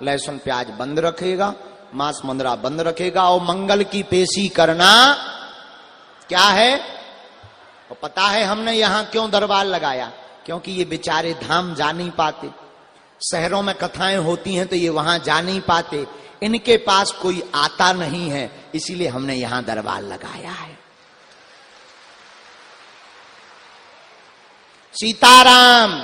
लहसुन प्याज बंद रखेगा, मांस मुंदरा बंद रखेगा, और मंगल की पेशी करना क्या है? और पता है हमने यहां क्यों दरबार लगाया? क्योंकि ये बेचारे धाम जा नहीं पाते, शहरों में कथाएं होती हैं तो ये वहां जा नहीं पाते, इनके पास कोई आता नहीं है, इसीलिए हमने यहां दरबार लगाया है। सीताराम।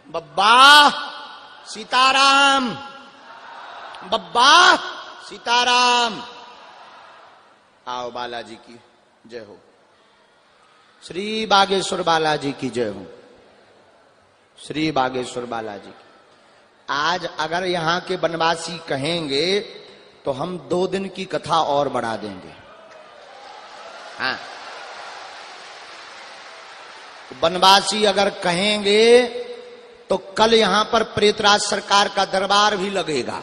बब्बा सीताराम, बब्बा सीताराम। आओ बालाजी की जय हो, श्री बागेश्वर बालाजी की जय हो, श्री बागेश्वर बालाजी की। आज अगर यहाँ के बनवासी कहेंगे तो हम 2 दिन की कथा और बढ़ा देंगे। हाँ, बनवासी अगर कहेंगे तो कल यहां पर प्रेतराज सरकार का दरबार भी लगेगा,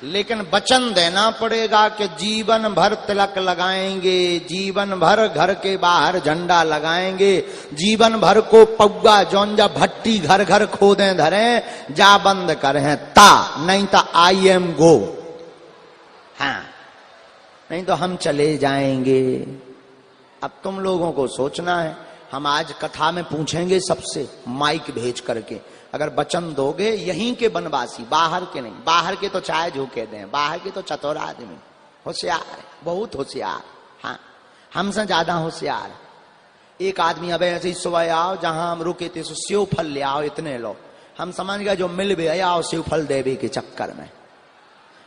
लेकिन वचन देना पड़ेगा कि जीवन भर तिलक लगाएंगे, जीवन भर घर के बाहर झंडा लगाएंगे, जीवन भर को पौगा जौंजा भट्टी घर घर खोदें धरें, जा बंद करें ता, नहीं तो आई एम गो। हाँ, नहीं तो हम चले जाएंगे। अब तुम लोगों को सोचना है। हम आज कथा में पूछेंगे सबसे माइक भेज करके, अगर वचन दोगे यहीं के बनवासी, बाहर के नहीं, बाहर के तो चाय झोंके दें, बाहर के तो चतुर आदमी, होशियार है, बहुत होशियार। हाँ, हमसे ज्यादा होशियार। एक आदमी अब ऐसे सुबह आओ जहां हम रुके थे, सेव फल ले आओ, इतने लो। हम समझ गए जो मिल भी आओ सेव फल देवे के चक्कर में।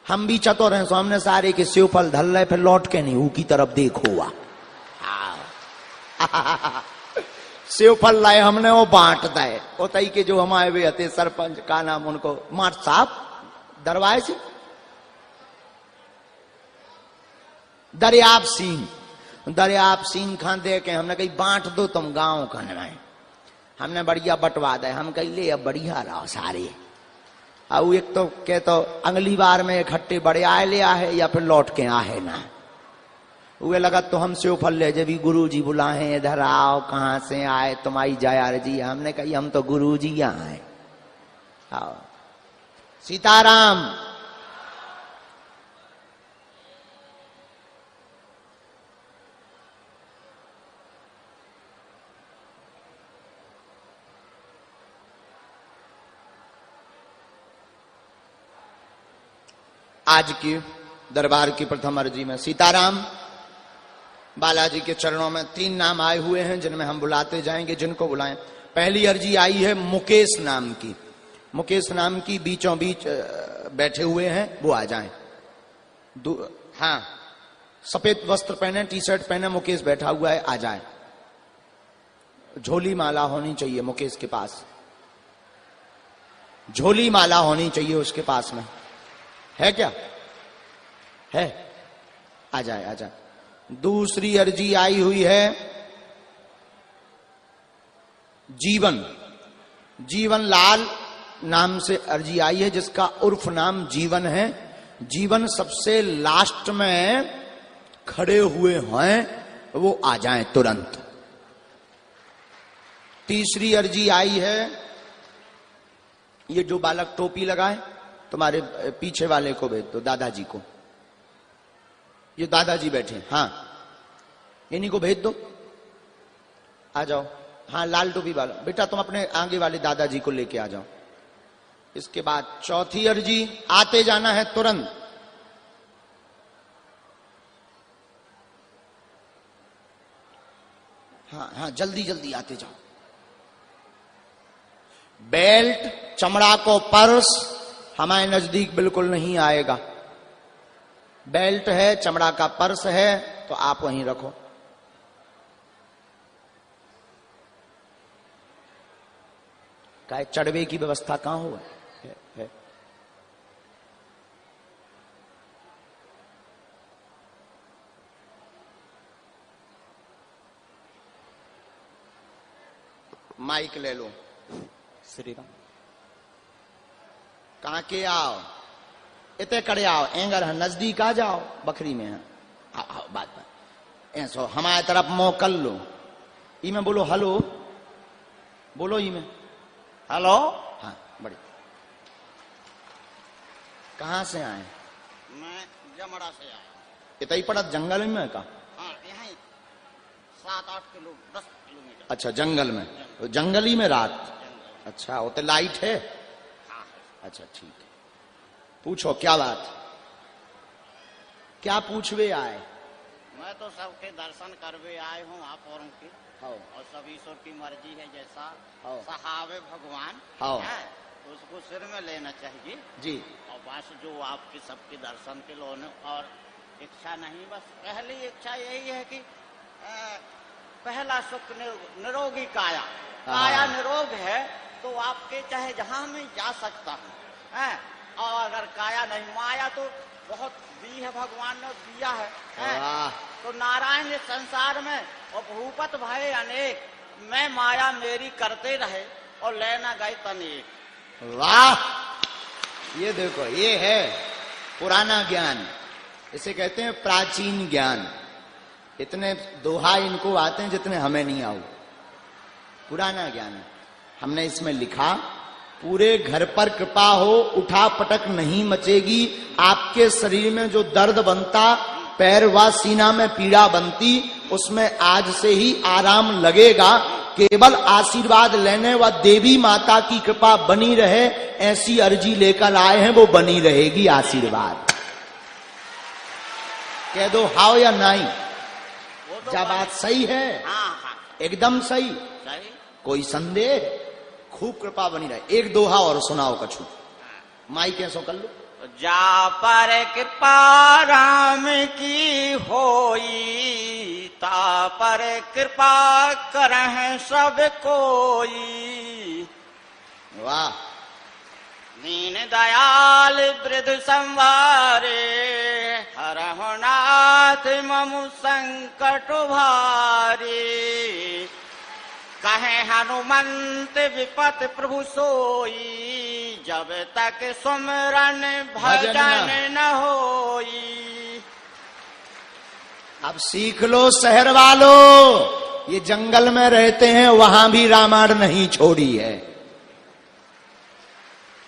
हम भी चतुर हैं, सो हमने सारे के सेव फल धल रहे, फिर लौट के नहीं ऊ की तरफ देखो हुआ। सेव फल लाए हमने, वो बांट दे। वो तई के जो हमारे वे थे सरपंच का नाम उनको माट साहब दरवाए से दरियाब सिंह खान दे के हमने कही बांट दो तुम गांव का में। हमने बढ़िया बंटवा दे। हम कही ले अब बढ़िया रहो सारे। अब एक तो के तो अगली बार में इकट्ठे बड़े आए ले आहे या फिर लौट के आहे ना। वे लगा तो हम सेव फल ले जब गुरु जी बुलाए इधर आओ, कहां से आए तुम्हारी जयार जी। हमने कही हम तो गुरु जी आए। आओ सीताराम। आज की दरबार की प्रथम अर्जी में सीताराम बालाजी के चरणों में 3 नाम आए हुए हैं जिनमें हम बुलाते जाएंगे, जिनको बुलाएं। पहली अर्जी आई है मुकेश नाम की। मुकेश नाम की बीचों बीच बैठे हुए हैं, वो आ जाएं। हाँ, सफेद वस्त्र पहने, टी शर्ट पहने मुकेश बैठा हुआ है, आ जाए। झोली माला होनी चाहिए मुकेश के पास, झोली माला होनी चाहिए उसके पास में। है क्या? है? आ जाए, आ जाए। दूसरी अर्जी आई हुई है जीवन, जीवन लाल नाम से अर्जी आई है, जिसका उर्फ नाम जीवन है। जीवन सबसे लास्ट में खड़े हुए हैं, वो आ जाएं तुरंत। तीसरी अर्जी आई है, ये जो बालक टोपी लगाए तुम्हारे पीछे वाले को भेज दो, दादाजी को। ये दादाजी बैठे, हाँ इन्हीं को भेज दो, आ जाओ। हाँ लाल टोपी वाला बेटा, तुम अपने आगे वाले दादाजी को लेके आ जाओ। इसके बाद चौथी अर्जी, आते जाना है तुरंत। हाँ हाँ जल्दी जल्दी आते जाओ। बेल्ट, चमड़ा को पर्स हमारे नजदीक बिल्कुल नहीं आएगा। बेल्ट है, चमड़ा का पर्स है, तो आप वहीं रखो। काय चढ़वे की व्यवस्था कहां हुआ है? माइक ले लो। श्री राम, कहां के आओ, इतने कड़े आओ, एंगर है, नजदीक आ जाओ, बकरी में है। आओ बात ऐसो हमारे तरफ मोकल लो। ई में बोलो हेलो, बोलो ई में हेलो। हाँ बड़ी, कहां से आए? मैं जमड़ा से आया। इतना ही पड़ा जंगल में का? हाँ यहाँ 7-8 किलो 10 किलोमीटर। अच्छा जंगल में, तो जंगल ही में रात। अच्छा वो तो लाइट है? हाँ। अच्छा ठीक है, पूछो क्या बात, क्या पूछवे आए? मैं तो सबके दर्शन करवे आए हूँ आप औरों के, हाँ। और सब ईश्वर की मर्जी है जैसा हाँ। सहावे भगवान हाँ। है तो उसको सिर में लेना चाहिए जी। और बस जो आपके सबके दर्शन के लोने और इच्छा नहीं, बस पहली इच्छा यही है कि पहला सुख निरोगी काया, काया निरोग है तो आपके चाहे जहां में जा सकता हूँ है। और अगर काया नहीं, माया तो बहुत दी है भगवान ने दिया है। तो नारायण इस संसार में और भूपत भय अनेक, मैं माया मेरी करते रहे और लेना गए तनेक। वाह, ये देखो ये है पुराना ज्ञान, इसे कहते हैं प्राचीन ज्ञान। इतने दोहा इनको आते हैं जितने हमें नहीं आओ, पुराना ज्ञान है। हमने इसमें लिखा, पूरे घर पर कृपा हो, उठा पटक नहीं मचेगी, आपके शरीर में जो दर्द बनता, पैर व सीना में पीड़ा बनती, उसमें आज से ही आराम लगेगा। केवल आशीर्वाद लेने व देवी माता की कृपा बनी रहे, ऐसी अर्जी लेकर आए हैं, वो बनी रहेगी आशीर्वाद। कह दो हाओ या नहीं, तो क्या बात सही है? हाँ हाँ एकदम सही, सही। कोई संदेह? खूब कृपा बनी रहे। एक दोहा और सुनाओ कछु, माई कैसो कर लो। जा पर कृपा राम की होई, ता पर कृपा करह सब कोई। वाह। दीन दयाल वृद्ध संवारे, हरहु नाथ ममु संकट भारी। कहे हनुमंत विपत प्रभु सोई, जब तक सुमरन भजन न होई। अब सीख लो शहर वालों, ये जंगल में रहते हैं, वहां भी रामायण नहीं छोड़ी है।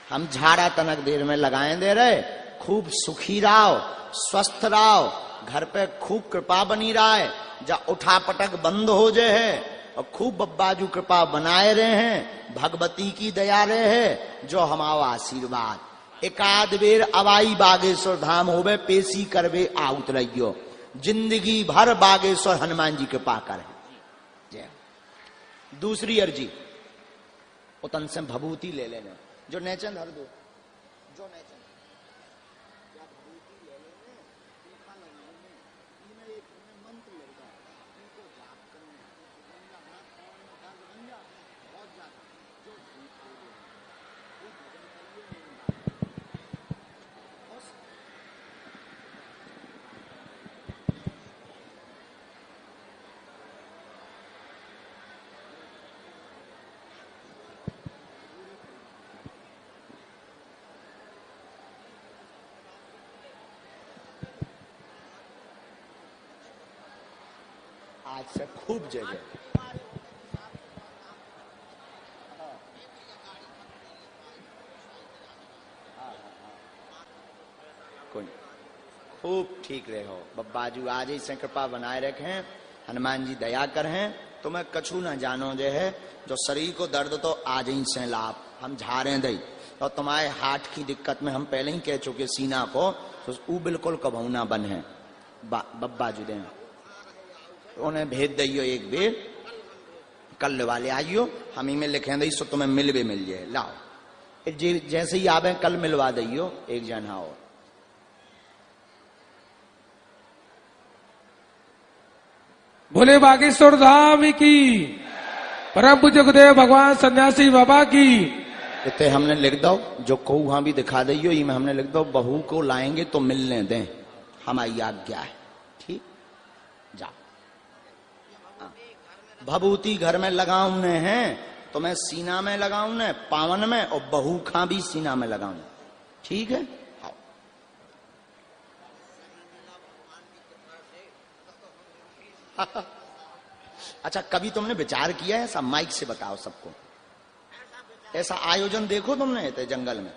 हम झाड़ा तनक देर में लगाए दे रहे, खूब सुखी रहो, स्वस्थ रहो, घर पे खूब कृपा बनी रहा है, जा उठा पटक बंद हो जाए है, और खूब बब्बाजू कृपा बनाए रहे हैं, भगवती की दया रहे है, जो हमारा आशीर्वाद। एकाध बेर अवाई बागेश्वर धाम होवे, पेशी करवे आउत रहियो, जिंदगी भर बागेश्वर हनुमान जी कृपा करे। जय। दूसरी अर्जी, उतन से भभूति ले लेना, जो नेचन धर दो, जो नेचन आज से खूब जय जय। खूब ठीक रहे हो बब्बाजू, आज ही से कृपा बनाए रखें, हनुमान जी दया करें। तुम्हें कछु न जानो जे है, जो शरीर को दर्द तो आज ही से लाभ हम झाड़े दई, और तुम्हारे हार्ट की दिक्कत में हम पहले ही कह चुके सीना को, तो वो बिल्कुल कभू ना बन है। बब्बाजू दे उन्हें भेज दियो एक बेर, कल वाले आइयो, हम ही में लिखे दई, सो तुम्हें मिल भी मिल जाए। लाओ जैसे ही आवे कल मिलवा दियो एक जना और। बोले बागेश्वर धाम की, परम पूज्य गुरुदेव भगवान सन्यासी बाबा की। इतने हमने लिख दो, जो को वहां भी दिखा दियो, में हमने लिख दो, बहू को लाएंगे तो मिलने दें, हमारी आज्ञा है। ठीक, जाओ। भभूति घर में लगाऊ ने हैं, तो मैं सीना में लगाऊ ने, पावन में, और बहू खा भी सीना में लगाऊ। ठीक है, अच्छा कभी तुमने विचार किया है ऐसा? माइक से बताओ सबको, ऐसा आयोजन देखो तुमने तो जंगल में?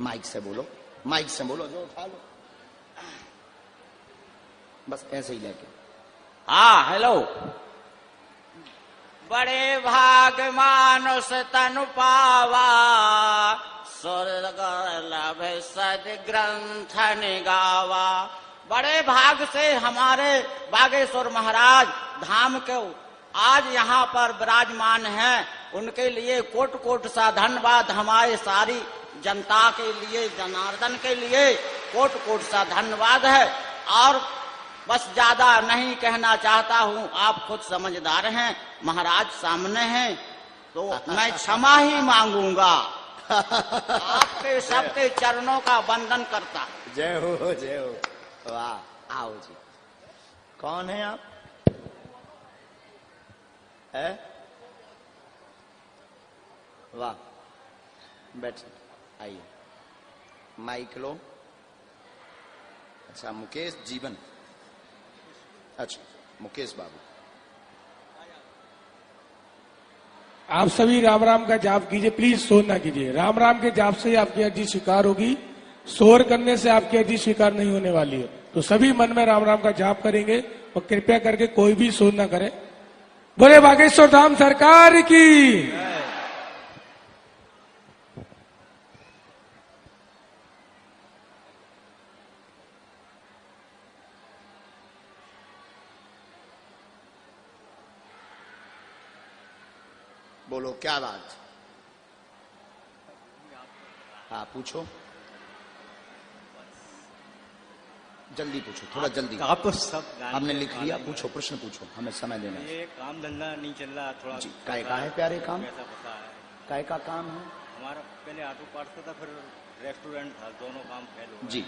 माइक से बोलो, माइक से बोलो, जो उठा लो, बस ऐसे ही लेके। हाँ हेलो। बड़े भाग मानुष तनु पावा, स्वर्ग लभ सद ग्रंथ निगावा। बड़े भाग से हमारे बागेश्वर महाराज धाम के आज यहाँ पर विराजमान हैं, उनके लिए कोट कोट सा धन्यवाद। हमारे सारी जनता के लिए, जनार्दन के लिए कोट कोट सा धन्यवाद है। और बस ज्यादा नहीं कहना चाहता हूँ, आप खुद समझदार हैं, महाराज सामने हैं, तो मैं क्षमा ही मांगूंगा। आपके सबके चरणों का वंदन करता। जय हो जय हो। वाह, आओ जी। कौन है आप? है? वाह, बैठिए, आइए, माइक लो। अच्छा, मुकेश जीवन, अच्छा मुकेश बाबू। आप सभी राम राम का जाप कीजिए, प्लीज शोर ना कीजिए। राम राम के जाप से ही आपकी अर्जी स्वीकार होगी, शोर करने से आपकी अर्जी स्वीकार नहीं होने वाली है। तो सभी मन में राम राम का जाप करेंगे, और कृपया करके कोई भी शोर ना करे। बोले बागेश्वर धाम सरकार की। बोलो क्या बात? हाँ पूछो, जल्दी पूछो, थोड़ा जल्दी। आप तो सब हमने लिख लिया, पूछो, प्रश्न पूछो, हमें समय देना। ये काम धंधा नहीं चल रहा थोड़ा। काय का है प्यारे काम? कैसा पता है? काय का काम है? हमारा पहले ऑटो पार्ट्स का था, फिर रेस्टोरेंट था, दोनों काम फेल हो गए। जी,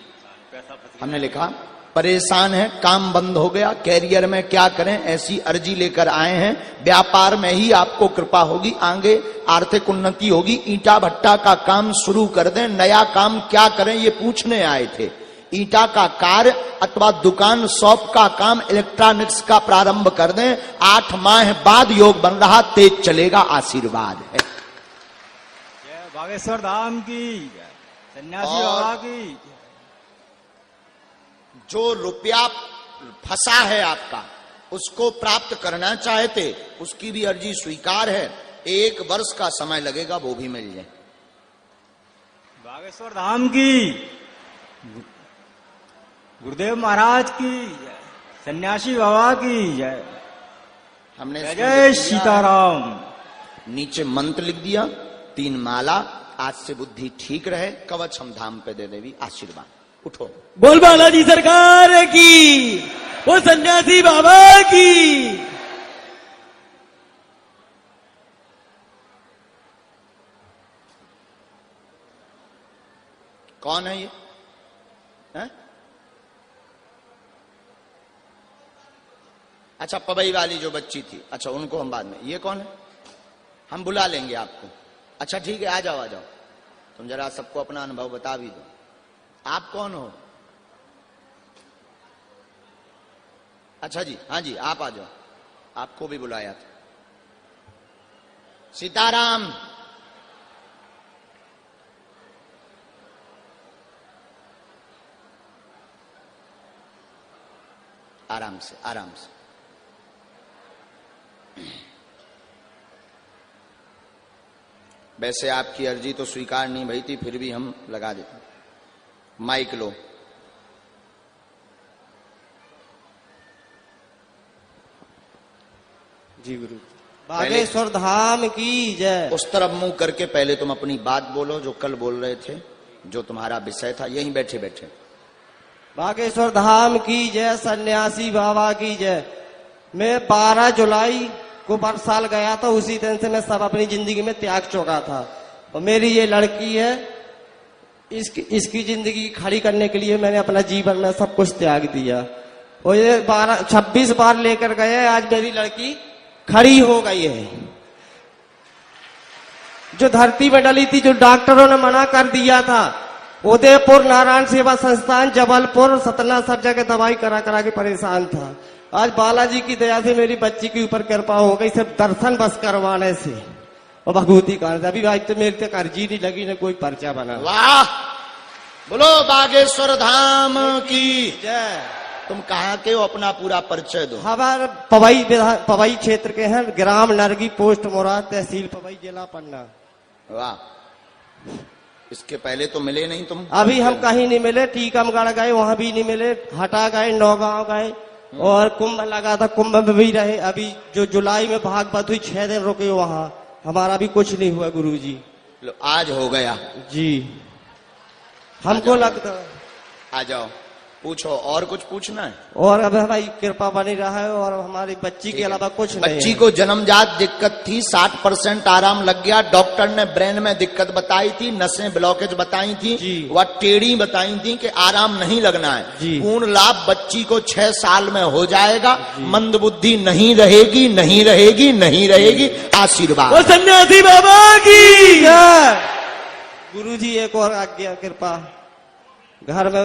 पैसा फंस हमने लिखा परेशान है, काम बंद हो गया, कैरियर में क्या करें, ऐसी अर्जी लेकर आए हैं। व्यापार में ही आपको कृपा होगी, आगे आर्थिक उन्नति होगी। ईंटा भट्टा का काम शुरू कर दें, नया काम क्या करें ये पूछने आए थे। ईंटा का कार्य अथवा दुकान शॉप का काम, इलेक्ट्रॉनिक्स का प्रारंभ कर दें। 8 माह बाद योग बन रहा, तेज चलेगा, आशीर्वाद है। बागेश्वर धाम की, सन्यासी बाबा की। जो रुपया फंसा है आपका, उसको प्राप्त करना चाहते, उसकी भी अर्जी स्वीकार है। 1 वर्ष का समय लगेगा, वो भी मिल जाए। बागेश्वर धाम की, गुरुदेव महाराज की, सन्यासी बाबा की जय। हमने जय सीताराम। नीचे मंत्र लिख दिया, 3 माला। आज से बुद्धि ठीक रहे, कवच हम धाम पे दे देवी, आशीर्वाद। उठो, बोल बालाजी सरकार की, वो सन्यासी बाबा की। कौन है ये? है? अच्छा, पबई वाली जो बच्ची थी, अच्छा उनको हम बाद में। ये कौन है? हम बुला लेंगे आपको। अच्छा ठीक है, आ जाओ आ जाओ। तुम जरा सबको अपना अनुभव बता भी दो। आप कौन हो? अच्छा जी, हाँ जी, आप आ जाओ, आपको भी बुलाया था। सीताराम। आराम से, आराम से। वैसे आपकी अर्जी तो स्वीकार नहीं भई थी, फिर भी हम लगा देते। माइक लो। जी गुरु। बागेश्वर धाम की जय। उस तरफ मुंह करके पहले तुम अपनी बात बोलो जो कल बोल रहे थे, जो तुम्हारा विषय था। यहीं बैठे बैठे। बागेश्वर धाम की जय, सन्यासी बाबा की जय। मैं 12 जुलाई को बरसाल गया था, उसी दिन से मैं सब अपनी जिंदगी में त्याग चुका था। और मेरी ये लड़की है, इसकी जिंदगी खड़ी करने के लिए मैंने अपना जीवन में सब कुछ त्याग दिया। और ये 26 बार लेकर गए, आज मेरी लड़की खड़ी हो गई है। जो धरती में डली थी, जो डॉक्टरों ने मना कर दिया था, उदयपुर नारायण सेवा संस्थान, जबलपुर, सतना, सब जगह दवाई करा करा के परेशान था। आज बालाजी की दया से मेरी बच्ची के ऊपर कृपा हो गई, सिर्फ दर्शन बस करवाने से और भगवती का। अभी आज तो मेरी तक अर्जी नहीं लगी, न कोई पर्चा बना। वाह, बोलो बागेश्वर धाम की जय। तुम कहाँ के हो, अपना पूरा परिचय दो। हमारे पवई क्षेत्र के हैं, ग्राम नरगी, पोस्ट मोराद, तहसील पवई, जिला पन्ना। वाह, इसके पहले तो मिले नहीं तुम? अभी हम कहीं नहीं मिले। टीकमगढ़ गए, वहां भी नहीं मिले। हटा गए, नौगांव गए, और कुंभ लगा था, कुंभ में भी रहे। अभी जो जुलाई में भागवत हुई, 6 दिन रुके वहां, हमारा भी कुछ नहीं हुआ गुरुजी। लो, आज हो गया जी। हमको लगता, आ जाओ, पूछो। और कुछ पूछना है? और अब हमारी कृपा बनी रहा है, और हमारी बच्ची के अलावा कुछ नहीं। बच्ची को जन्मजात दिक्कत थी, 60% आराम लग गया। डॉक्टर ने ब्रेन में दिक्कत बताई थी, नसें ब्लॉकेज बताई थी, वह टेढ़ी बताई थी कि आराम नहीं लगना है। पूर्ण लाभ बच्ची को 6 साल में हो जाएगा। मंद बुद्धि नहीं रहेगी, नहीं रहेगी, नहीं रहेगी। आशीर्वाद। वो सन्यासी बाबा की गुरुजी एक और आज्ञा, कृपा। घर में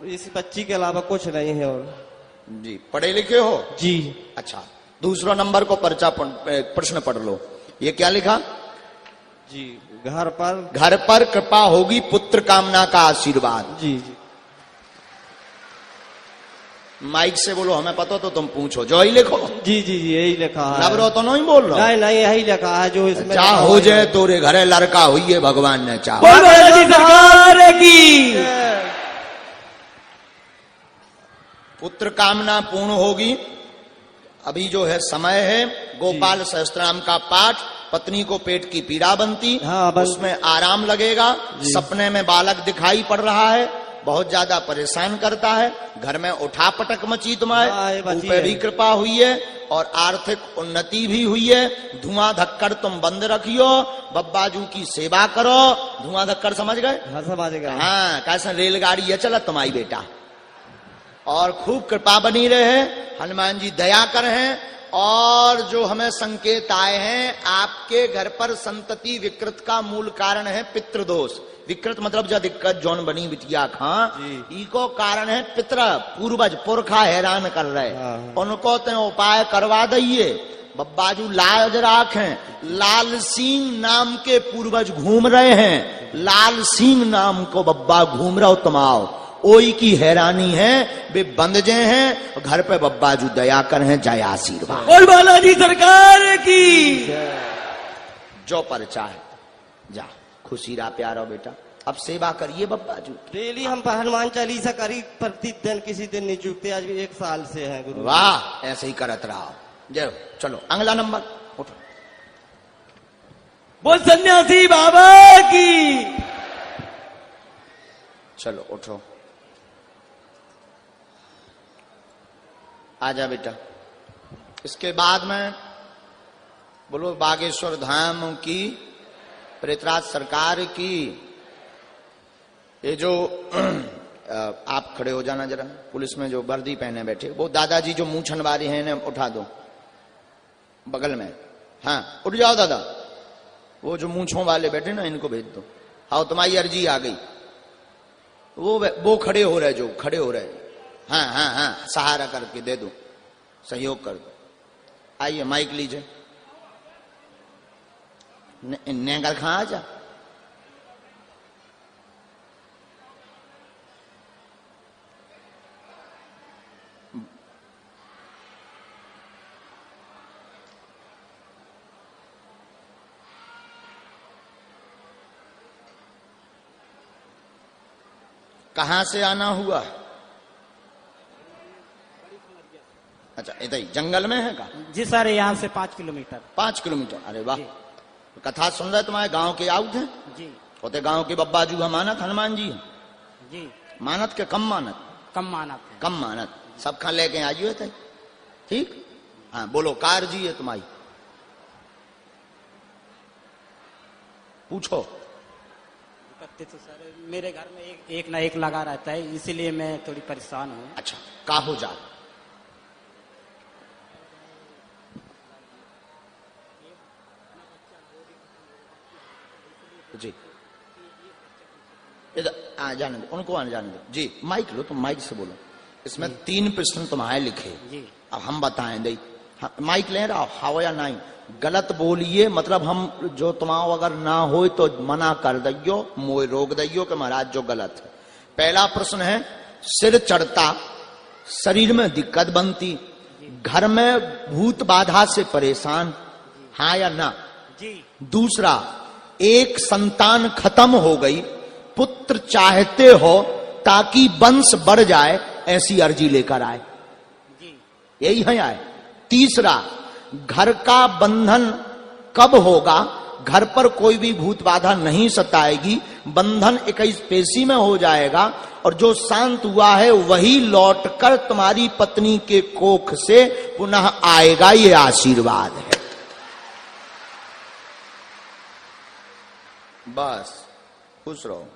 इस बच्ची के अलावा कुछ नहीं है। और जी, पढ़े लिखे हो? जी। अच्छा, दूसरा नंबर को प्रश्न पढ़ लो। ये क्या लिखा? जी, घर पर कृपा होगी, पुत्र कामना का आशीर्वाद। जी जी। माइक से बोलो, हमें पता तो तुम पूछो। जो ही लिखो। जी जी जी, यही लिखा है। नबरो तो नहीं बोल रहा? नहीं नहीं, यही लिखा है जो इसमें। चाह हो जाए तोरे घरे लड़का हुई है, भगवान ने चाह। सरकार की पुत्र कामना पूर्ण होगी। अभी जो है समय है, गोपाल सहस्त्रनाम का पाठ। पत्नी को पेट की पीड़ा बनती, उसमें आराम लगेगा। सपने में बालक दिखाई पड़ रहा है, बहुत ज्यादा परेशान करता है। घर में उठा पटक मची तुम्हारे ऊपर भी कृपा हुई है, और आर्थिक उन्नति भी हुई है। धुआं धक्कर तुम बंद रखियो, बब्बाजू की सेवा करो। धुआं धक्कर समझ गए? हाँ, समझ गए। हाँ, कैसे रेलगाड़ी है चला तुम्हारी बेटा। और खूब कृपा बनी रहे, हनुमान जी दया कर हैं। और जो हमें संकेत आए हैं, आपके घर पर संतति विकृत का मूल कारण है पितृदोष। विकृत मतलब जो दिक्कत जौन बनी बिटिया खां, इको कारण है पितृ, पूर्वज, पुरखा हैरान कर रहे। उनको तो उपाय करवा दइए। बब्बाजू लाज राखें। लाल सिंह नाम के पूर्वज घूम रहे हैं, लाल सिंह नाम को बब्बा घूम रहा हो तमाओ। ओई की हैरानी है, वे बंदजे हैं। घर पे बब्बाजू दया कर हैं, जय आशीर्वाद। और बालाजी सरकार की जो पर चाहे जा, खुशी रहा प्यारो बेटा। अब सेवा करिए बब्बाजू। डेली हम हनुमान चालीसा करी, प्रतिदिन किसी दिन नहीं चूकते। आज भी 1 साल से है गुरु। वाह, ऐसे ही करत रहो। जय। चलो अगला नंबर उठो। वो सन्यासी बाबा की। चलो उठो, आजा बेटा। इसके बाद में बोलो बागेश्वर धाम की, प्रेतराज सरकार की। ये जो आप खड़े हो जाना जरा, पुलिस में जो वर्दी पहने बैठे, वो दादाजी जो मुंह छनवारी हैं, इन्हें उठा दो बगल में। हाँ, उठ जाओ दादा। वो जो मूंछों वाले बैठे ना, इनको भेज दो। हाँ, तुम्हारी अर्जी आ गई। वो खड़े हो रहे, जो खड़े हो रहे। हाँ हाँ हाँ, सहारा करके दे दो। सहयोग कर दो। आइए माइक लीजिए। नेगर खां आ जा। कहां से आना हुआ? अच्छा, इधर ही जंगल में है का? जी सर, यहाँ से 5 किलोमीटर। 5 किलोमीटर, अरे वाह। कथा सुन रहे तुम्हारे गांव के आउट है जी। होते गांव के बब्बाजू का मानत हनुमान जी है। जी, मानत के कम मानत? कम मानत है। कम मानत। सब खा लेके आइए थे। ठीक। हाँ बोलो, कार जी है तुम्हारी? पूछो। तो सर मेरे घर में एक ना एक लगा रहता है, इसीलिए मैं थोड़ी परेशान हूँ। अच्छा, का हो जा? जी इधर जाने दो, उनको आने जाने दो। जी माइक लो, तुम माइक से बोलो। इसमें 3 प्रश्न तुम्हारे लिखे। जी। अब हम बताएं दे। माइक ले रहा हो या नहीं? गलत बोलिए, मतलब हम जो तुम्हारा अगर ना हो तो मना कर दियो, मोए रोक दियो कि महाराज जो गलत है। पहला प्रश्न है, सिर चढ़ता, शरीर में दिक्कत बनती, घर में भूत बाधा से परेशान, हाँ या ना? जी। दूसरा, एक संतान खत्म हो गई, पुत्र चाहते हो ताकि वंश बढ़ जाए, ऐसी अर्जी लेकर आए। जी। यही है आए। तीसरा, घर का बंधन कब होगा? घर पर कोई भी भूत बाधा नहीं सताएगी, बंधन 21 पेशी में हो जाएगा, और जो शांत हुआ है वही लौटकर तुम्हारी पत्नी के कोख से पुनः आएगा, ये आशीर्वाद है। बस खुश रहो।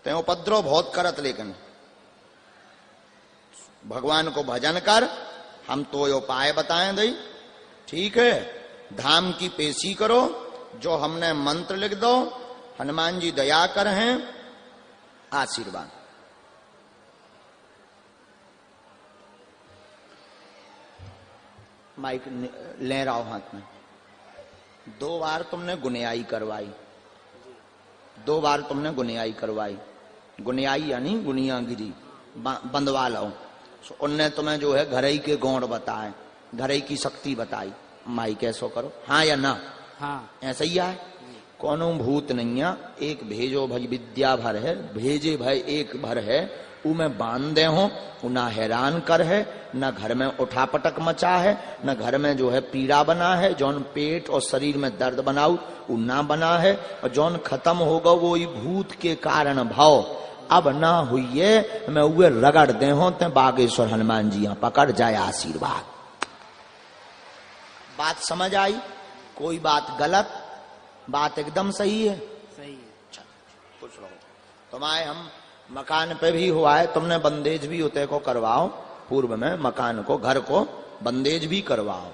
ते उपद्रव बहुत करत, लेकिन भगवान को भजन कर। हम तो ये उपाय बताएं दई, ठीक है? धाम की पेशी करो, जो हमने मंत्र लिख दो, हनुमान जी दया कर हैं, आशीर्वाद। माइक ले रहा हो हाथ में। 2 बार तुमने गुनियाई करवाई, 2 बार तुमने गुनियाई करवाई। गुनियाई यानी गुनियागिरी, बंदवा लो। उनने तुम्हें जो है घरई के गौड़ बताए, घरई की शक्ति बताई। माई कैसो करो, हाँ या ना? हाँ। ऐसा ही है। कोनो भूत नहीं है, एक भेजो भई विद्या भर है, भेजे भय एक भर है, उ में बांधे हो, उ ना हैरान कर है, न घर में उठापटक मचा है, न घर में जो है पीड़ा बना है, जौन पेट और शरीर में दर्द बनाऊ उ ना बना है, और जौन खत्म होगा वो ही भूत के कारण भाव अब ना हुई। मैं उए रगड़ दे हो, ते बागेश्वर हनुमान जी यहाँ पकड़ जाए, आशीर्वाद। बात समझ आई? कोई बात गलत? बात एकदम सही है। सही है। अच्छा, कुछ रहो। तुम्हारे हम मकान पे भी हुआ है, तुमने बंदेज भी उते को करवाओ, पूर्व में मकान को, घर को बंदेज भी करवाओ।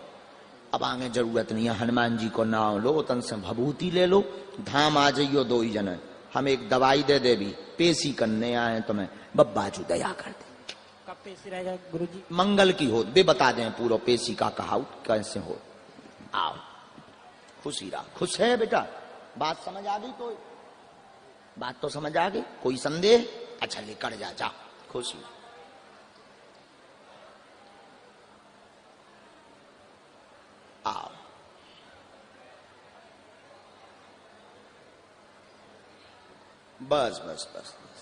अब आगे जरूरत नहीं है, हनुमान जी को नाम लो, तन से भभूति ले लो, धाम आ जाइयो 2 ही जने। हम एक दवाई दे दे भी, पेशी करने आए तुम्हें, बब्बाजू दया कर दे। कब पेशी रहेगा गुरुजी? मंगल की हो, वे बता दें पूरा पेशी का कहा कैसे हो। आओ, खुशी रहा। खुश है बेटा? बात समझ आ गई? तो बात तो समझ आ गई, कोई संदेह? अच्छा लेकर जा खुशी। आओ, बस बस बस बस।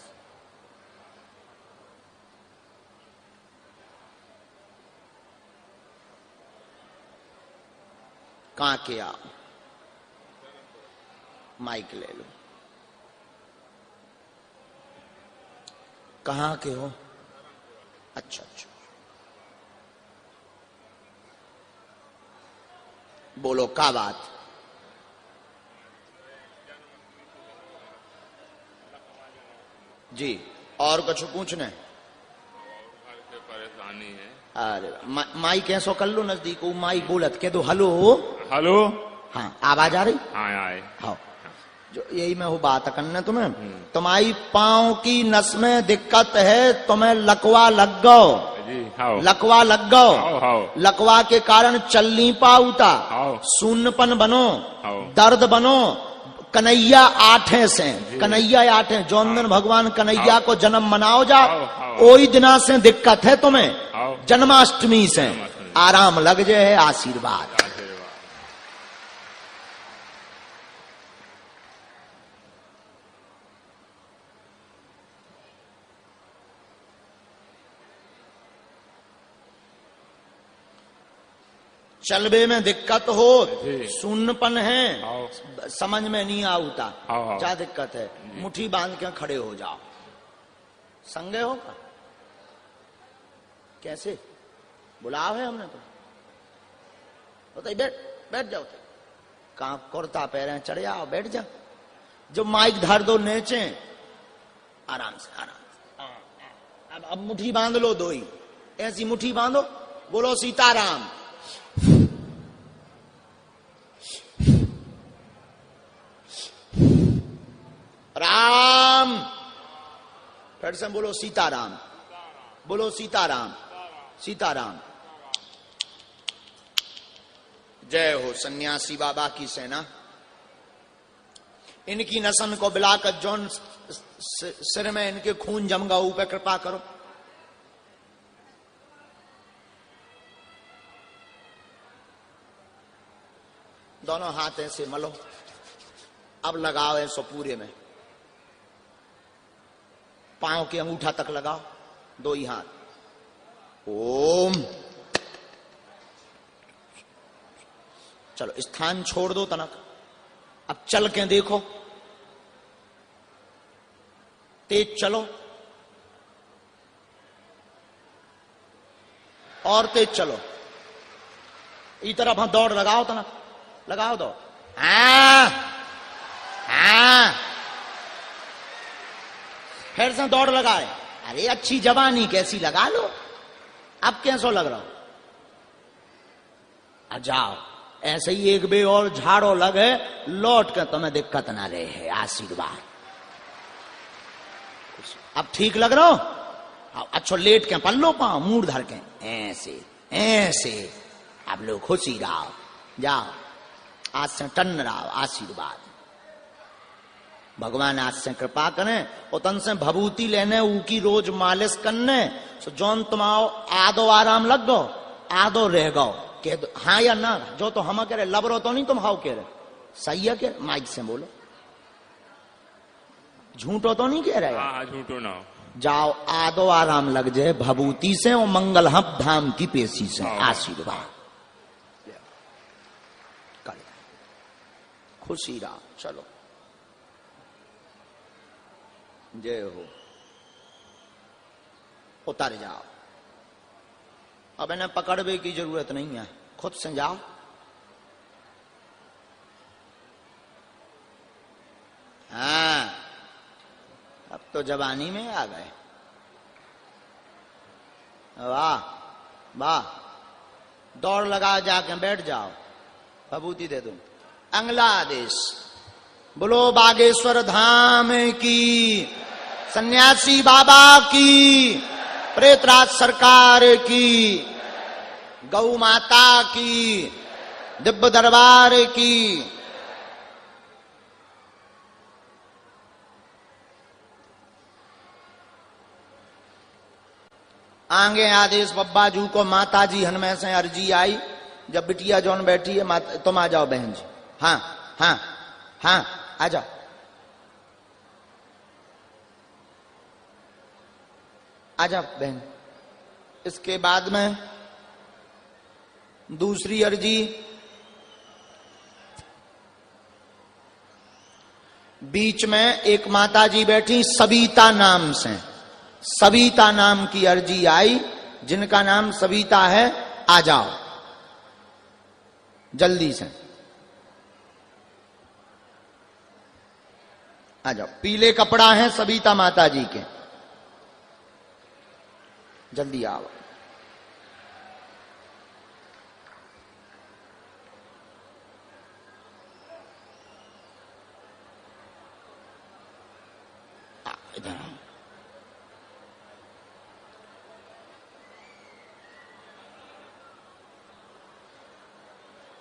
कहां के आओ? माइक ले लो। कहां के हो? अच्छा अच्छा, बोलो का बात? जी, और कुछ पूछने? परेशानी है। अरे माई कैसो कर लो नजदीक, माई बोलत के दो हेलो। हेलो, हाँ आवाज आ रही? हाँ आए। हाँ, जो यही मैं हूँ बात करना तुम्हें। तुम्हारी पांव की नस में दिक्कत है, तुम्हें लकवा लग गो। जी हाओ लकवा लग गो, हाओ हाओ लकवा के कारण चल नहीं पाऊता, हाओ शून्यपन बनो, हाओ दर्द बनो, कन्हैया आठे से, कन्हैया आठे, जौन दिन भगवान कन्हैया को जन्म मनाओ जा, ओई दिना से दिक्कत है तुम्हें, हाओ जन्माष्टमी से आराम लग जाए, आशीर्वाद। चलबे में दिक्कत हो, शून्यपन है, आओ समझ में नहीं आता, आओ क्या दिक्कत है, मुट्ठी बांध के खड़े हो जाओ, संगे होगा कैसे, बुलाव है हमने तो बैठ बैठ जाओ, कहां कुर्ता पहरे चढ़ जाओ, बैठ जाओ, जो माइक धर दो नीचे, आराम से आराम से। अब मुट्ठी बांध लो, दो ही ऐसी मुट्ठी बांधो, बोलो सीताराम, राम, फिर से बोलो सीताराम, बोलो सीताराम, सीताराम। जय हो सन्यासी बाबा की सेना, इनकी नसन को बिलाकर जौन सिर में इनके खून जम गया, ऊपर कृपा करो। दोनों हाथ ऐसे मलो, अब लगाओ ऐसो पूरे में, पांव के अंगूठा तक लगाओ, दो ही हाथ, ओम। चलो स्थान छोड़ दो तनक, अब चल के देखो, तेज चलो और तेज चलो, इस तरफ हम दौड़ लगाओ तनक, लगाओ दो, हाँ हाँ, फिर से दौड़ लगाए, अरे अच्छी जवानी कैसी लगा लो, अब कैसो लग रहा हो, जाओ ऐसे ही एक बे और झाड़ो लगे, लौट कर तुम्हें दिक्कत ना रहे, आशीर्वाद। अब ठीक लग रहा हो, अच्छो लेट के पल्लो पाओ, मूड धर के ऐसे ऐसे, अब लोग खुशी रहो, जाओ आज से टन रहो, आशीर्वाद। भगवान आज से कृपा करें, उतन से भभूति लेने, ऊकी रोज मालिश करने, तो जौन तुम आओ आदो आराम लग गो, आदो रह गो, कह दो हाँ या ना, जो तो हम कह रहे लबरो तो नहीं, तुम हाउ कह रहे, सही है, कह माइक से बोलो, झूठो तो नहीं कह रहे, हाँ झूठो ना, जाओ आदो आराम लग जाए, भभूति से और मंगल हम धाम की पेशी से, आशीर्वाद कर, खुशी रहा, चलो जय हो, उतर जाओ, अब इन्हें पकड़ने की जरूरत नहीं है, खुद से जाओ, हाँ अब तो जवानी में आ गए, वाह वाह, दौड़ लगा, जाके बैठ जाओ, भभूति दे दो, अगला आदेश, बोलो बागेश्वर धाम की, सन्यासी बाबा की, प्रेतराज सरकार की, गौ माता की, दिव्य दरबार की। आगे आदेश बब्बाजू को, माता जी हनमे से अर्जी आई, जब बिटिया जौन बैठी है, तुम आ जाओ बहन जी, हाँ हाँ हाँ आ जाओ, आ जाओ बहन। इसके बाद में दूसरी अर्जी, बीच में एक माता जी बैठी सविता नाम से, सविता नाम की अर्जी आई, जिनका नाम सविता है आ जाओ जल्दी से, आ जाओ, पीले कपड़ा है सविता माता जी के, जल्दी आओ। इधर आओ,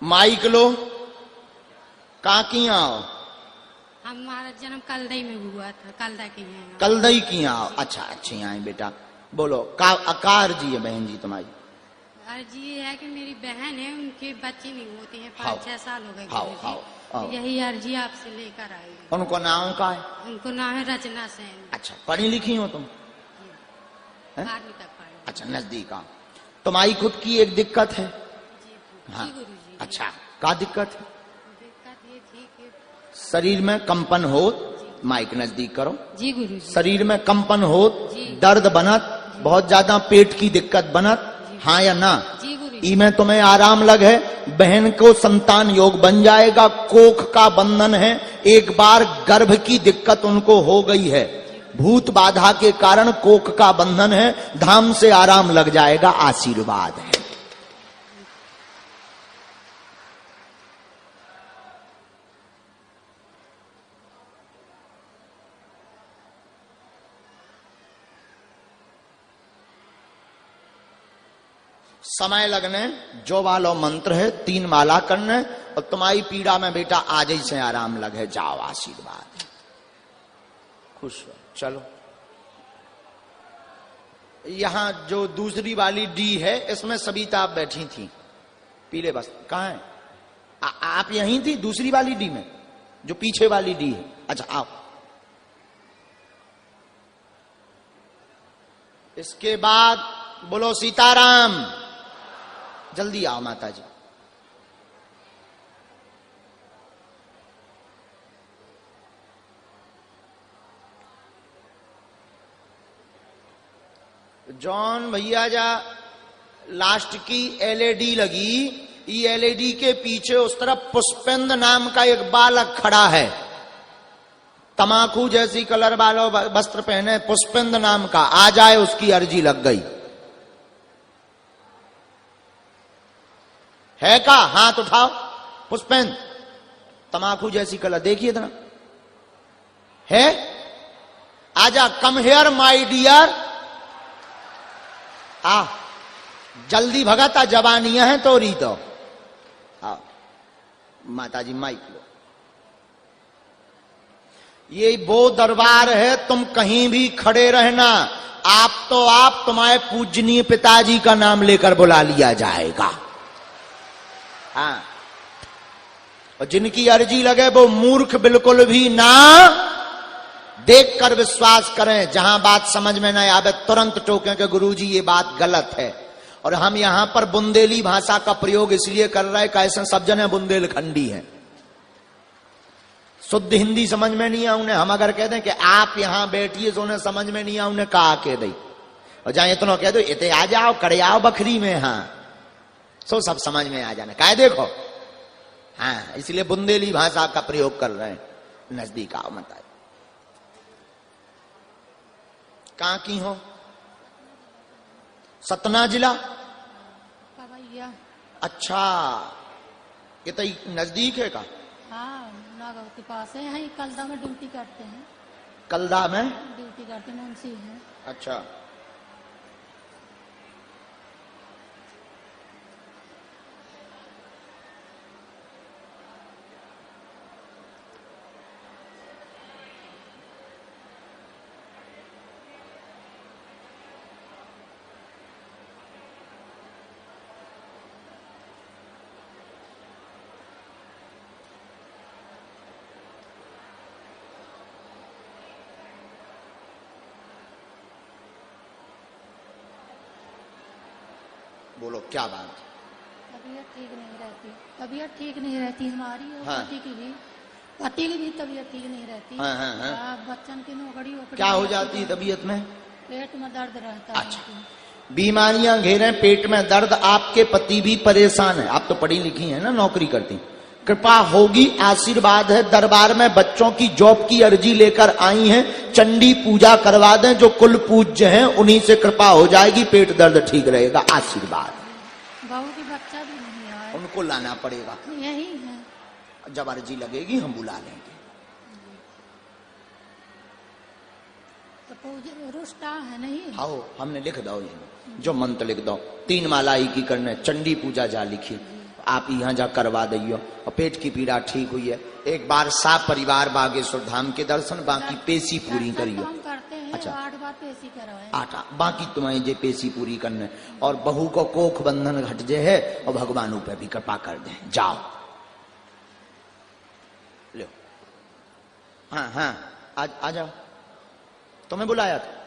माइक लो। कहाँ की आओ? हमारा जन्म कलदई में हुआ था, कलदा के हैं। कलदई की आओ। अच्छा अच्छी आई बेटा। बोलो का आकार जी है बहन जी तुम्हारी? अर्जी ये है कि मेरी बहन है, उनके बच्चे नहीं होते हैं, हाओ। 5-6 साल हो गए हाओ, गुरुजी। हाओ, हाओ। यही अर्जी आपसे लेकर आई हूँ। उनको नाम का है? उनको नाम है रचना सेन। अच्छा पढ़ी लिखी हो तुम? हैं? 12वीं तक पढ़ी। अच्छा नजदीक आओ। तुम्हारी खुद की एक दिक्कत है? हाँ। जी गुरुजी। अच्छा क्या दिक्कत है? दिक्कत ये थी कि शरीर में कंपन हो, माइक नजदीक करो। जी गुरुजी। शरीर में कंपन हो, जी। दर्द बनत, बहुत ज्यादा पेट की दिक्कत बनत, हाँ या ना? जी गुरुजी। इमें तुम्हें आराम लग है, बहन को संतान योग बन जाएगा, कोख का बंधन है, एक बार गर्भ की दिक्कत उनको हो गई है, भूत बाधा के कारण कोख का बंधन है, धाम से आराम लग जाएगा, आशीर्वाद है। समय लगने जो वालो मंत्र है 3 माला करने, और तुम्हारी पीड़ा में बेटा आज ही से आराम लगे, जाओ आशीर्वाद। खुश हो। चलो यहां जो दूसरी वाली डी है, इसमें सविता आप बैठी थी, पीले बस कहाँ है? आप यहीं थी दूसरी वाली डी में, जो पीछे वाली डी है? अच्छा आओ। इसके बाद बोलो सीताराम। जल्दी आओ माता जी। जॉन भैया जा लास्ट की एलईडी लगी, ये एलईडी के पीछे उस तरफ पुष्पेंद्र नाम का एक बालक खड़ा है, तमाकू जैसी कलर वालों वस्त्र पहने, पुष्पेंद्र नाम का, आ जाए उसकी अर्जी लग गई है का? हाथ उठाओ। पुष्पेंद्र तमाकू जैसी कलर देखिए इतना है, आजा, कम हेयर माई डियर, आ जल्दी भगता, जवानियां हैं तो री तो आओ। माता जी माइक लो। ये वो दरबार है, तुम कहीं भी खड़े रहना, आप तो आप, तुम्हारे पूजनीय पिताजी का नाम लेकर बुला लिया जाएगा। हाँ, और जिनकी अर्जी लगे वो मूर्ख बिल्कुल भी ना देखकर विश्वास करें, जहां बात समझ में न आवे तुरंत टोकें कि गुरुजी ये बात गलत है। और हम यहां पर बुंदेली भाषा का प्रयोग इसलिए कर रहे हैं, कैसे सब जने बुंदेलखंडी हैं, शुद्ध हिंदी समझ में नहीं आ उन्हें। हम अगर कह दें कि आप यहां बैठिए तो उन्हें समझ में नहीं आ, उन्हें कहा कह दई, और जहां इतना कह दो इतने आ जाओ, करे आओ बखरी में, हाँ सो सब समझ में आ जाना, काय देखो। हाँ, इसलिए बुंदेली भाषा का प्रयोग कर रहे हैं। नजदीक आओ मत आए। कहां की हो? सतना जिला? पवैया। अच्छा, ये तो नजदीक है का? हाँ, नागव के पास है, यहाँ कलदा में ड्यूटी करते हैं। कलदा में ड्यूटी करते मुंशी हैं। अच्छा, बोलो क्या बात? तबीयत ठीक नहीं रहती, तबीयत ठीक नहीं रहती हमारी और हाँ। पति की भी तबीयत ठीक नहीं रहती। हाँ, हाँ, हाँ। बच्चन की नौकरी क्या हो जाती है तबीयत में? पेट में दर्द रहता है। अच्छा, बीमारियां घेरे, पेट में दर्द, आपके पति भी परेशान है, आप तो पढ़ी लिखी हैं ना, नौकरी करती, कृपा होगी, आशीर्वाद है। दरबार में बच्चों की जॉब की अर्जी लेकर आई हैं, चंडी पूजा करवा दें, जो कुल पूज्य हैं उन्हीं से कृपा हो जाएगी, पेट दर्द ठीक रहेगा, आशीर्वाद। बहू की बच्चा भी नहीं आया, उनको लाना पड़ेगा, यही है। जब अर्जी लगेगी हम बुला लेंगे। तो रुष्टा है नहीं? आओ, हमने लिख दो, ये जो मंत्र लिख दो, 3 माला ही की करने, चंडी पूजा जा लिखी, आप यहाँ जा करवा दियो और पेट की पीड़ा ठीक हुई है। एक बार सब परिवार बागेश्वर धाम के दर्शन, बाकी पेशी पूरी करियो। हम करते हैं। अच्छा। 8 बार पेशी करवाए। 8 बाकी तुम्हें जे पेशी पूरी करने, और बहू को कोख बंधन घट जे है, और भगवान ऊपर भी कृपा कर दे। जाओ लो। हाँ हाँ आज आ जाओ, तुम्हें बुलाया था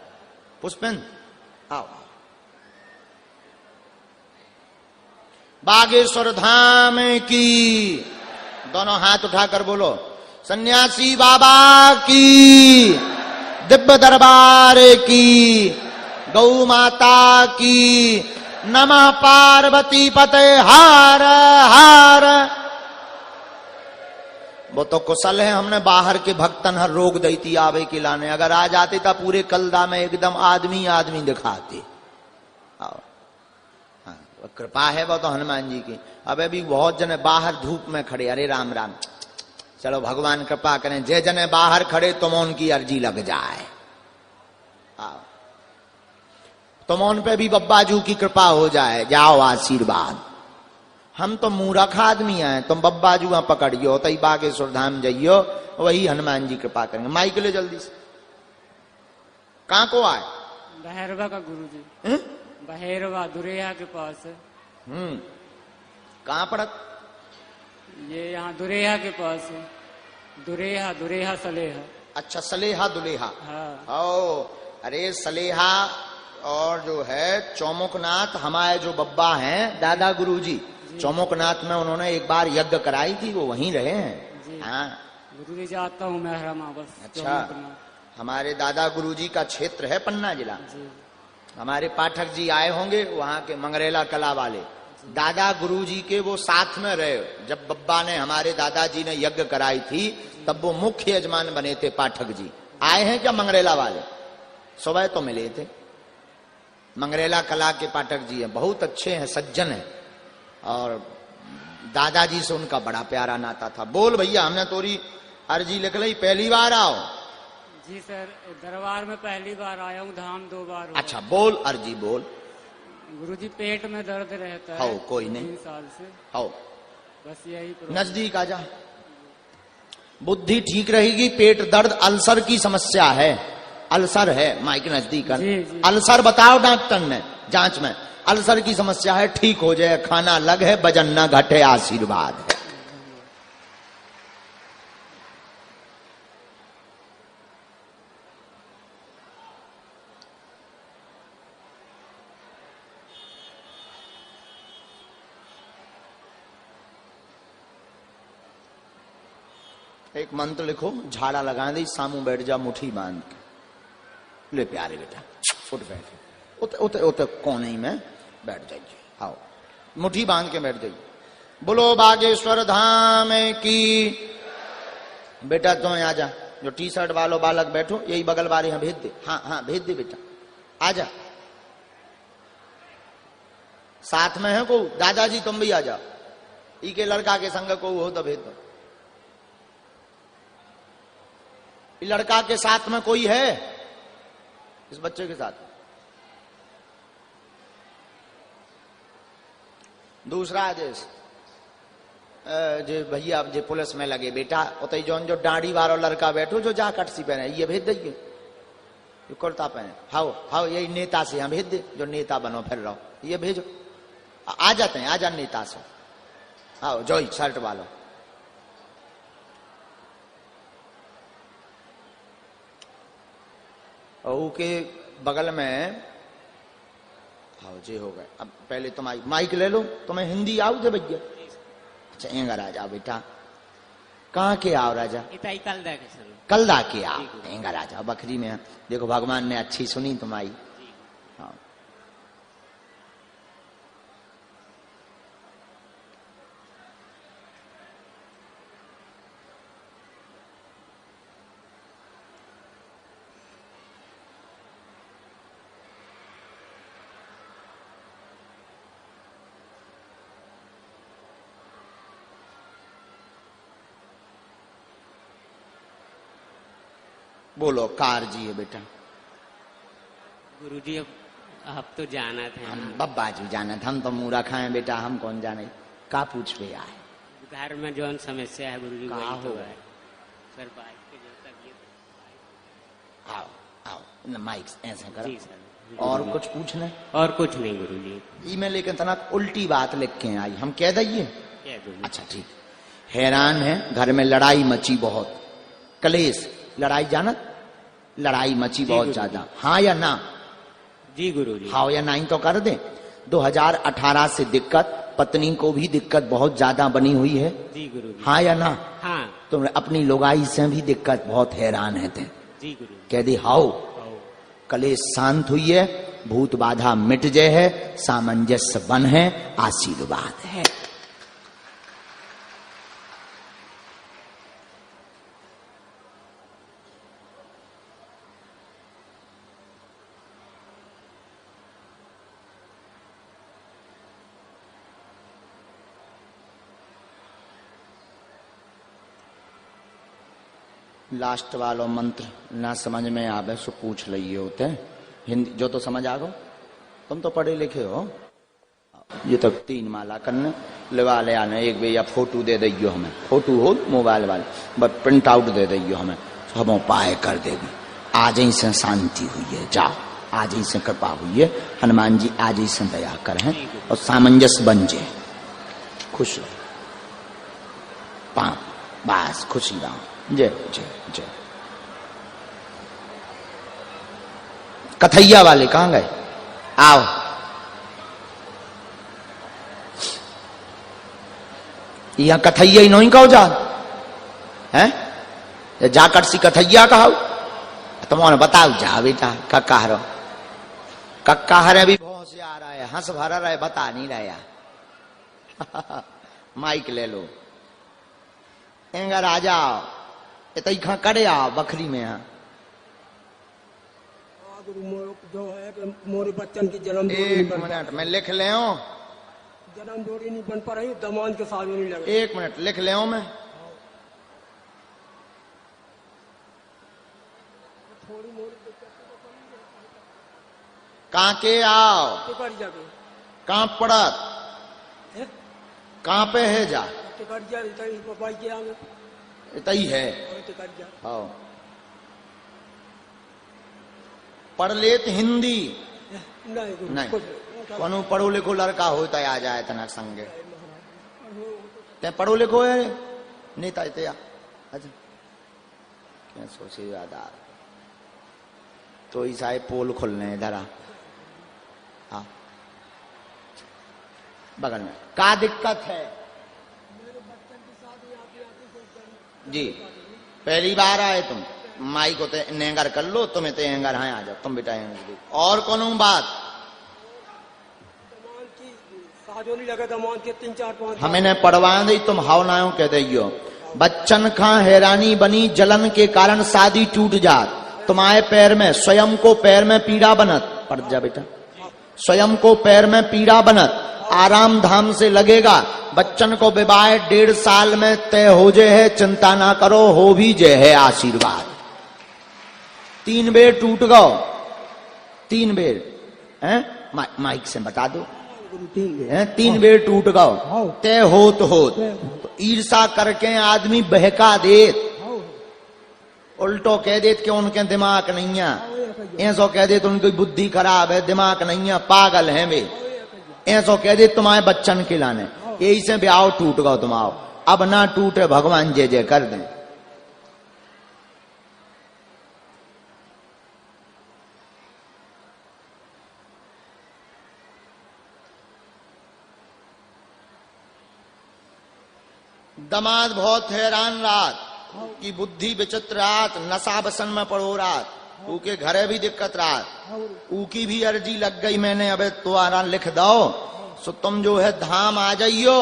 पुष्पेंद्र, आओ। बागेश्वर धाम की, दोनों हाथ उठाकर बोलो, सन्यासी बाबा की, दिव्य दरबार की, गौ माता की, नमः पार्वती पते हार हार। वो तो कुशल है, हमने बाहर के भक्तन हर रोक दी थी आवे के लाने, अगर आ जाते था पूरे कलदा में एकदम आदमी आदमी दिखाते। आओ, हाँ, कृपा है वो तो हनुमान जी की। अब अभी बहुत जने बाहर धूप में खड़े, अरे राम राम, चलो भगवान कृपा करें, जे जने बाहर खड़े तुम उनकी अर्जी लग जाए। आओ, तुम उन पे भी बब्बाजू की कृपा हो जाए, जाओ आशीर्वाद। हम तो मूर्ख आदमी आए, तुम बब्बाजू वहां पकड़ियो, तई बागेश्वर धाम जाइयो, वही हनुमान जी कृपा करेंगे। माइक ले जल्दी से। कहां को आए? बहेरवा का गुरु जी। बहेरवा दुरेहा के पास है। कहां पड़त? ये यहाँ दुरेहा के पास है। दुरेहा दुरेहा सलेहा। अच्छा, सलेहा दुलेहा। हाँ। ओ अरे सलेहा, और जो है चौमुखनाथ, हमारे जो बब्बा हैं दादा गुरुजी, चौमुखनाथ में उन्होंने एक बार यज्ञ कराई थी, वो वहीं रहे हैं। हाँ गुरु जी जाता हूँ मैं हरमा बस। अच्छा, हमारे दादा गुरुजी का क्षेत्र है पन्ना जिला। हमारे पाठक जी आए होंगे वहां के मंगरेला कला वाले, दादा गुरुजी के वो साथ में रहे। जब बब्बा ने, हमारे दादाजी ने यज्ञ कराई थी, तब वो मुख्य यजमान बने थे पाठक जी। आए हैं क्या मंगरेला वाले? सुबह तो मिले थे। मंगरेला कला के पाठक जी हैं, बहुत अच्छे हैं, सज्जन हैं, और दादाजी से उनका बड़ा प्यारा नाता था। बोल भैया, हमने तोरी अर्जी लिख ली, पहली बार आओ? जी सर, दरबार में पहली बार आया हूँ, धाम 2 बार हुआ। अच्छा बोल, अर्जी बोल। गुरुजी पेट में दर्द रहता है। हो कोई नहीं, 3 साल से। हो बस यही नजदीक आ जा, बुद्धि ठीक रहेगी। पेट दर्द अल्सर की समस्या है, अल्सर है। माइक नजदीक कर। अल्सर बताओ डॉक्टर ने जांच में, अल्सर की समस्या है, ठीक हो जाए। खाना अलग है, वजन न घटे, आशीर्वाद है। एक मंत्र लिखो, झाड़ा लगा दे, सामू बैठ जा, मुट्ठी बांध के। ले प्यारे बेटा, फुट बैठ, उते उते उते कोने में बैठ जाइए। आओ, मुट्ठी बांध के बैठ जाइए। बोलो बागेश्वर धाम की। बेटा तो आ जा, जो टी शर्ट वालों बालक बैठो, यही बगल वाले यहाँ भेज दे। हाँ हाँ भेज दे बेटा, आ जा। साथ में है को? दादाजी तुम भी आ जाओ, ई के लड़का के संग को हो तो भेज दो। लड़का के साथ में कोई है? इस बच्चे के साथ दूसरा आदेश, जे भैया जे पुलिस में लगे बेटा, उतई जौन जो दाढ़ी वाला लड़का बैठो, जो जाकट सी पहने, ये भेज दइए, ये कुर्ता पहने। हाओ हाओ, यही नेता से यहाँ भेज दे, जो नेता बनो फिर रहो, ये भेजो। आ जाते हैं, आ जा नेता से। आओ जो शर्ट वालों, और के बगल में आओ जी, हो गए। अब पहले तुम माइक ले लो, तुम्हें हिंदी आओ थे भैया? अच्छा एंगा राजा बेटा, कहाँ के आओ राजा? कलदा के सर। कलदा के आओ, एंगा राजा बकरी में। देखो भगवान ने अच्छी सुनी तुम्हारी। हाँ बोलो, कार जी है बेटा। गुरुजी अब आप तो जाना थे, हम बब्बा जी जाना था, हम तो मूर्ख हैं बेटा, हम कौन जाने। का पूछ रहे आए? घर में जो समस्या है गुरुजी का वही हो? तो है सर। बाइक के जो तक आओ आओ न माइक ऐसे करो। जी सर। और कुछ पूछना? और कुछ नहीं गुरुजी। ई में लेकिन तना उल्टी बात लिख के आई, हम कह दइए? क्या गुरुजी? अच्छा ठीक। हैरान है, घर में लड़ाई मची बहुत, कलेश, लड़ाई जानत, लड़ाई मची बहुत ज्यादा, हाँ या ना? जी गुरुजी। हाँ या नहीं तो कर दे। 2018 से दिक्कत, पत्नी को भी दिक्कत बहुत ज्यादा बनी हुई है। जी गुरुजी। हाँ या ना? हाँ। तुम अपनी लोगाई से भी दिक्कत बहुत हैरान है थे। जी गुरुजी। कह दी हाउ, कलेश शांत हुई है, भूत बाधा मिट जाए है, सामंजस्य बन है, आशीर्वाद है। लास्ट वालो मंत्र ना समझ में आवे सो पूछ लिये होते हिंदी, जो तो समझ आ गो, तुम तो पढ़े लिखे हो। ये तो 3 माला करने लेवा ले आने, एक भैया फोटो दे दियो हमें, फोटो हो मोबाइल वाले, बस प्रिंट आउट दे दियो हमें, हम उपाय कर देगी। आज ही से शांति हुई है, जाओ आज ही से कृपा हुई है, हनुमान जी आज ही से दया करें और सामंजस्य बन जाए, खुश रहो, बस खुशी रहो। जय जय जय। कथैया वाले कहां गए? आओ। यहां कथैया ही नहीं कहो जा है, जाकर सी कथैया कहो, तुम्हारे बताओ जा बेटा कक्का हरो, कक्का हरे भी बहुत से आ रहा है, हंस भरा रहे, बता नहीं रहा। माइक ले लो, एंगर आ जाओ, इतना करे आओ बखरी में। यहाँ जो है कि मोरे बच्चन की जन्म, एक मिनट में लिख ले, जन्म जोड़ी नहीं बन पा रही, दमान के साथ नहीं लगे। 1 मिनट लिख ले मैं। थोड़ी मोरी कहाँ के आओ, टिकट कहाँ पड़त, कहाँ पे है जा, इतई है। हाँ पढ़ लेत हिंदी नहीं, कौन पढ़ो लिखो लड़का होता आ जाए तना संगे, ते पढ़ो लिखो है नेता इतया। अच्छा क्या सोचे यादार तो ईसाई पोल खुलने इधर आ, हाँ बगल में का दिक्कत है जी? पहली बार आए तुम, माई को नेंगर कर लो, तुम्हें तो एंगर हाँ आ जाओ तुम बेटा। और कौन बात हमें ने पढ़वा दी, तुम हाव नायो कह दियो। बच्चन खा हैरानी बनी, जलन के कारण शादी टूट जात, तुम्हारे पैर में स्वयं को पैर में पीड़ा बनत, पढ़ जा बेटा, स्वयं को पैर में पीड़ा बनत, आराम धाम से लगेगा, बच्चन को विवाह 1.5 साल में तय हो जे है, चिंता ना करो हो भी जे है आशीर्वाद। 3 बेर टूट गो, 3 बेर हैं, माइक से बता दो, 3 बेर टूट गो, तय होत होत, तो ईर्षा करके आदमी बहका देत, उल्टो कह देत कि उनके दिमाग नहीं है, ऐसो कह देत उनकी बुद्धि खराब है, दिमाग नहीं है, पागल है वे, ऐसो कह दे तुम्हारे बच्चन के लाने, यही से ब्याह टूट गो तुम आओ, अब ना टूटे भगवान जय जय कर दें। दमाद बहुत हैरान रात की बुद्धि विचित्र रात, नशा बसन में पड़ो रात, ऊके घरे भी दिक्कत रात, ऊकी भी अर्जी लग गई मैंने, अबे तुम्हारा लिख दो सो तुम जो है धाम आ जाइयो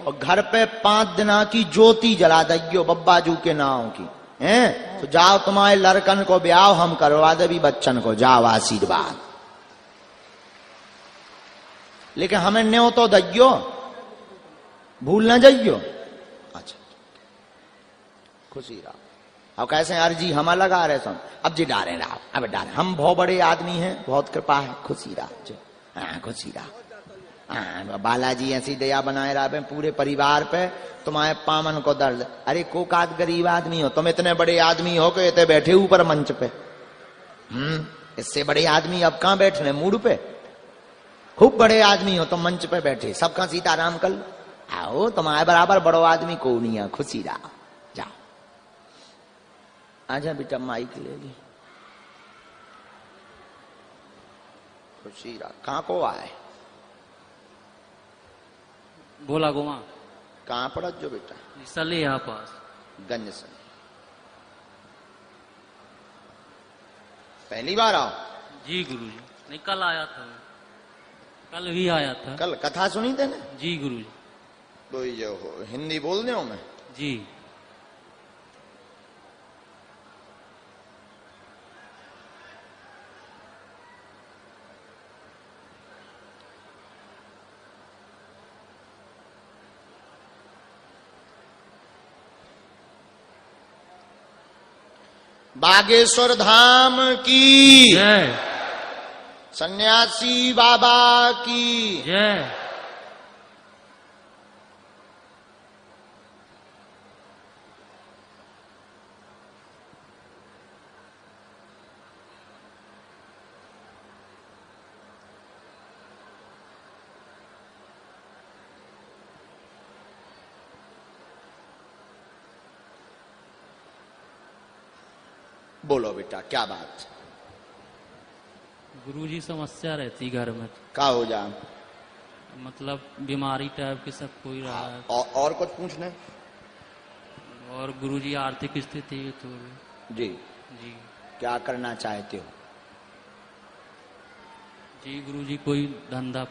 और घर पे 5 दिना की ज्योति जला दियो बब्बाजू के नाव की, हैं तो जाओ तुम्हारे लड़कन को ब्याह हम करवा दे भी बच्चन को, जाओ आशीर्वाद। लेकिन हमें न्यो तो दियो, भूल न जाइयो। अच्छा खुशी रहो। अब कैसे अर्जी हम लगा रहे सुन, अब जी डारे रहो, अब डारे, हम बहुत बड़े आदमी हैं, बहुत कृपा है, खुशी रहो, हाँ खुशी रहो। बालाजी ऐसी दया बनाए रहा पूरे परिवार पे, तुम्हारे पामन को दर्द। अरे कोकात गरीब आदमी हो तुम, इतने बड़े आदमी हो के इतने बैठे ऊपर मंच पे। इससे बड़े आदमी अब कहां बैठने मूड पे? खूब बड़े आदमी हो तुम, मंच पे बैठे, सबका सीताराम कर लो। आओ तुम्हारे बराबर बड़ो आदमी को नहीं है, खुशी रहा। जाओ आजा बेटा, माइक ले ली, खुशी रहा। कहां को आए? बोला गोवा कहां पड़ा जो बेटा? सले यहाँ पास गंज से। पहली बार आओ? जी गुरुजी, नहीं कल आया था, कल भी आया था। कल कथा सुनी थे ना? जी गुरुजी। तो ये हिंदी बोलने हो मैं? जी। बागेश्वर धाम की जय, सन्यासी बाबा की जय। बोलो बेटा क्या बात? गुरुजी समस्या रहती घर में, का हो जा? मतलब बीमारी टाइप की सब कोई रहा है। और कुछ पूछना? और गुरुजी आर्थिक स्थिति तो जी जी क्या करना चाहते हो? जी गुरुजी कोई धंधा।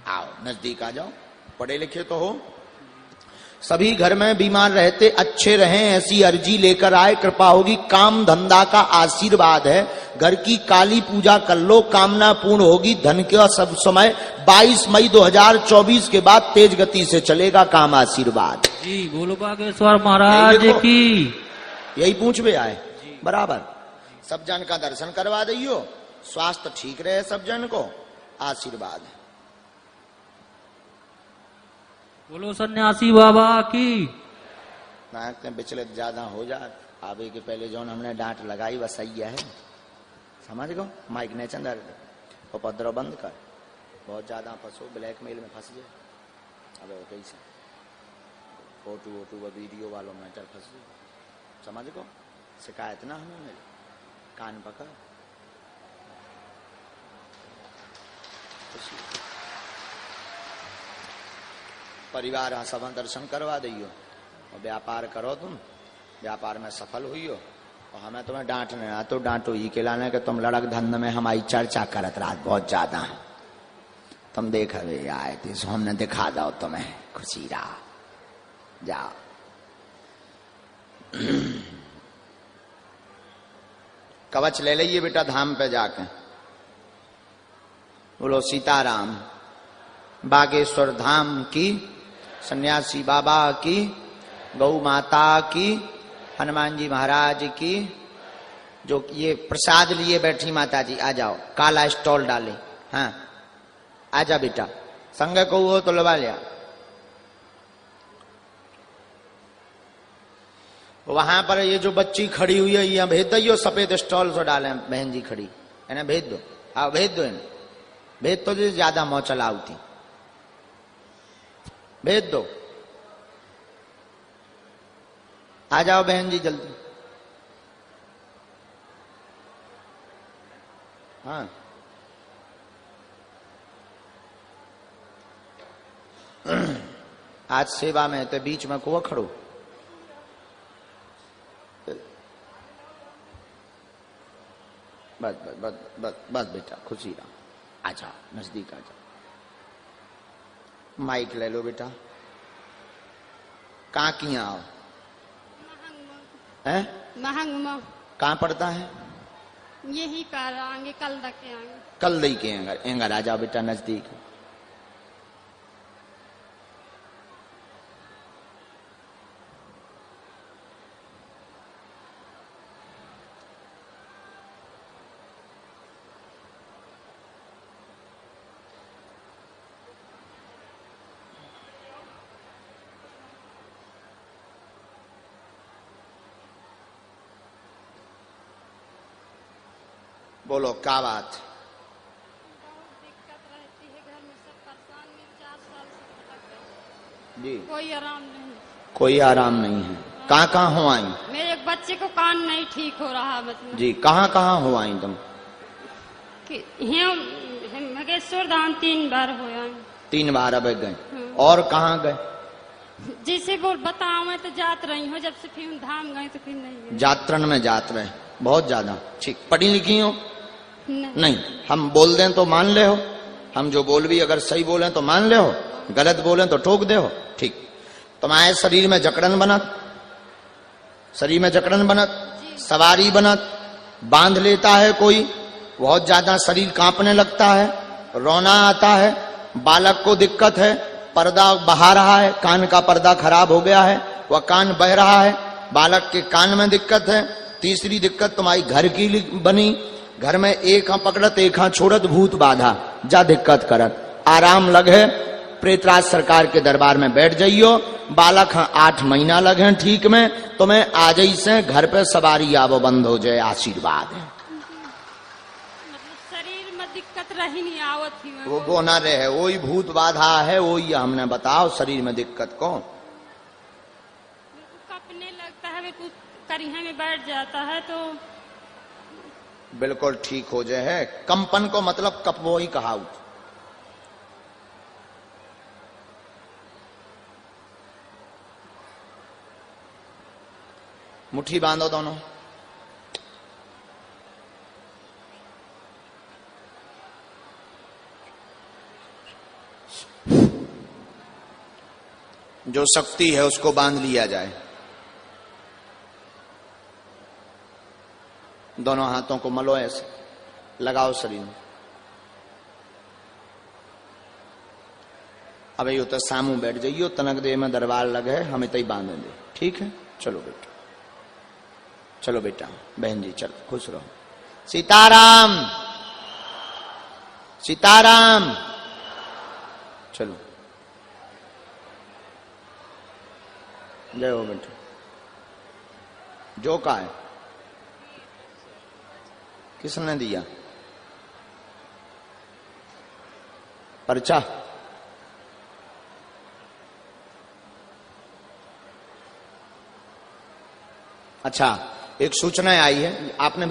आओ नजदीक आ जाओ, पढ़े लिखे तो हो। सभी घर में बीमार रहते अच्छे रहें ऐसी अर्जी लेकर आए, कृपा होगी। काम धंधा का आशीर्वाद है, घर की काली पूजा कर लो, कामना पूर्ण होगी। धन का सब समय 22 मई 2024 के बाद तेज गति से चलेगा काम, आशीर्वाद। जी बोलो बागेश्वर महाराज की। यही पूछ भी आए बराबर। सब जन का दर्शन करवा दियो, स्वास्थ्य ठीक रहे सब जन को, आशीर्वाद है। बोलो सन्यासी बाबा की। नाक में विचलित ज्यादा हो जा, आवे के पहले जो हमने डांट लगाई वह सही है, समझ गो। माइक ने चंदर उपद्रव बंद कर, बहुत ज्यादा फंसो, ब्लैकमेल में फंस गए। अब कैसे फोटो वोटो व वीडियो वालों मैटर फंस गए, समझ गो। शिकायत ना हमें मिले, कान पकड़। परिवार सब दर्शन करवा दियो और व्यापार करो, तुम व्यापार में सफल हुई हो। और हमें तुम्हें डांटने ना तो डांटो ही के लाने के तुम लड़क धंध में हमारी चर्चा करत रात बहुत ज्यादा। तुम देख आए थे सो हमने दिखा दो तुम्हें, खुशी रहा। जाओ कवच ले लीजिए बेटा धाम पे जाके। बोलो सीताराम। बागेश्वर धाम की, सन्यासी बाबा की, गौ माता की, हनुमान जी महाराज की। जो ये प्रसाद लिए बैठी माता जी, आ जाओ, काला स्टॉल डाले। हाँ आजा बेटा, संग को वो तो लगा लिया। वहां पर ये जो बच्ची खड़ी हुई है, ये भेज दो, सफेद स्टॉल से डाले बहन जी खड़ी, इन्हें भेज दो। हाँ भेज दो इन्हें, भेज तो ज्यादा मौ चलाऊ थी, भेज दो। आ जाओ बहन जी जल्दी। हाँ आज सेवा में तो बीच में को खड़ो। बस बस बस बस बस बेटा, खुशी रहा। आ जाओ नजदीक आ जाओ, माइक ले लो बेटा। कहाँ किया आओ है? महंग कहाँ पड़ता है? यही कर आएंगे, कल तक के आएंगे। कल दई के एंगर एंगर आ जाओ बेटा नजदीक। बोलो क्या बात? बहुत दिक्कत रहती है घर में, सब परेशान में 4 साल से भटक गए, जी कोई आराम नहीं। कोई आराम नहीं है। कहाँ कहाँ हो आई? मेरे एक बच्चे को कान नहीं ठीक हो रहा, मतलब जी कहाँ कहाँ हो आई तुम? कि मगेश्वर धाम 3 बार हो आए। 3 बार अब गए। और कहाँ गए? जैसे बोल बताओ, मैं तो जात रही हूँ, जब से फिर धाम गए तो फिर नहीं गए। जात्रण में जात रहे बहुत ज्यादा। ठीक, पढ़ी लिखी हो? नहीं। हम बोल दें तो मान ले हो, हम जो बोल भी अगर सही बोले तो मान ले हो, गलत बोले तो टोक दे हो। ठीक, तुम्हारे शरीर में जकड़न बनत, शरीर में जकड़न बनत, सवारी बनत, बांध लेता है कोई, बहुत ज्यादा शरीर कांपने लगता है, रोना आता है, बालक को दिक्कत है, पर्दा बहा रहा है, कान का पर्दा खराब हो गया है, वह कान बह रहा है, बालक के कान में दिक्कत है। तीसरी दिक्कत तुम्हारी घर की बनी, घर में एक हाथ पकड़त एक हाथ छोड़त, भूत बाधा, जा दिक्कत करत, आराम लगे, प्रेतराज सरकार के दरबार में बैठ जाइयो। बालक 8 महीना लगे ठीक में, तुम्हें आज ही से घर पे सवारी आवो बंद हो जाए, आशीर्वाद है। मतलब शरीर में दिक्कत रही नहीं आवत ही में। वो ना रहे, वही भूत बाधा है, वही हमने बताओ शरीर में दिक्कत कौन? कपने लगता है, कुछ करिया में बैठ जाता है तो बिल्कुल ठीक हो जाए। कंपन को मतलब कप वो ही कहा। मुट्ठी बांधो दोनों। जो शक्ति है उसको बांध लिया जाए। दोनों हाथों को मलो, ऐसे लगाओ शरीर में। अब यो तो सामू बैठ जाइयो, तनक दे में दरबार लगे, हमें तई बांधे दे। ठीक है, चलो बेटा, चलो बेटा, बहन जी चलो, खुश रहो। सीताराम सीताराम। चलो, जय हो बेटा। जो का है किसने दिया? पर्चा? अच्छा, एक सूचना आई है, आपने